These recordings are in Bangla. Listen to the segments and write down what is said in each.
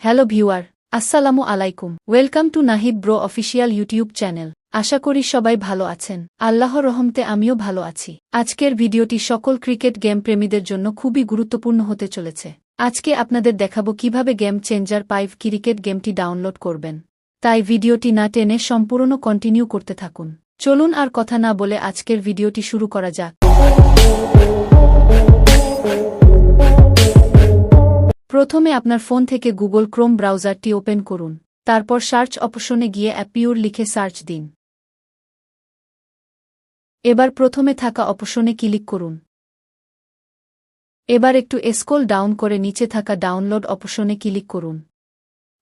হ্যালো ভিউয়ার, আসসালামু আলাইকুম। Welcome to Nahid bro official YouTube channel. আশা করি সবাই ভালো আছেন। আল্লাহর রহমতে আমিও ভালো আছি। আজকের ভিডিওটি সকল ক্রিকেট গেম প্রেমীদের জন্য খুবই গুরুত্বপূর্ণ হতে চলেছে। আজকে আপনাদের দেখাবো কিভাবে গেম চেঞ্জার 5 ক্রিকেট গেমটি ডাউনলোড করবেন। তাই ভিডিওটি না টেনে সম্পূর্ণ কন্টিনিউ করতে থাকুন। চলুন আর কথা না বলে আজকের ভিডিওটি শুরু করা যাক। প্রথমে আপনার ফোন থেকে গুগল ক্রোম ব্রাউজারটি ওপেন করুন। তারপর সার্চ অপশনে গিয়ে অ্যাপিউর লিখে সার্চ দিন। এবার প্রথমে থাকা অপশনে ক্লিক করুন। এবার একটু স্ক্রল ডাউন করে নিচে থাকা ডাউনলোড অপশনে ক্লিক করুন।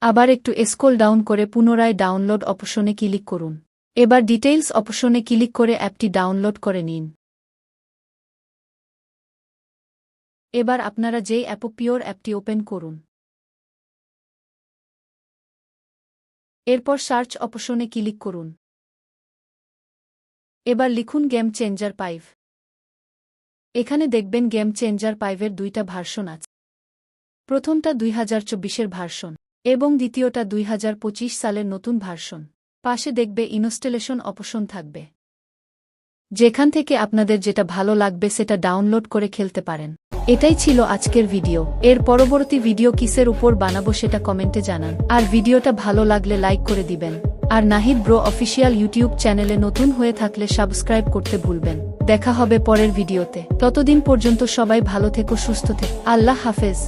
আবার একটু স্ক্রল ডাউন করে পুনরায় ডাউনলোড অপশনে ক্লিক করুন। এবার ডিটেইলস অপশনে ক্লিক করে অ্যাপটি ডাউনলোড করে নিন। এবার আপনারা যেই অ্যাপিউর অ্যাপটি ওপেন করুন। এরপর সার্চ অপশনে ক্লিক করুন। এবার লিখুন গেম চেঞ্জার 5। এখানে দেখবেন গেম চেঞ্জার 5-এর দুইটা ভার্সন আছে। প্রথমটা 2024-এর ভার্সন এবং দ্বিতীয়টা 2025 সালের নতুন ভার্সন। পাশে দেখবে ইনস্টলেশন অপশন থাকবে। যেখান থেকে আপনাদের যেটা ভালো লাগবে সেটা ডাউনলোড করে খেলতে পারেন। এটাই ছিল আজকের ভিডিও। এর পরবর্তী ভিডিও কিসের উপর বানাবো সেটা কমেন্টে জানান। আর ভিডিওটা ভালো লাগলে লাইক করে দিবেন। আর নাহিদ ব্রো অফিসিয়াল ইউটিউব চ্যানেলে নতুন হয়ে থাকলে সাবস্ক্রাইব করতে ভুলবেন। দেখা হবে পরের ভিডিওতে। ততদিন পর্যন্ত সবাই ভালো থেকো, সুস্থ থেকো। আল্লাহ হাফেজ।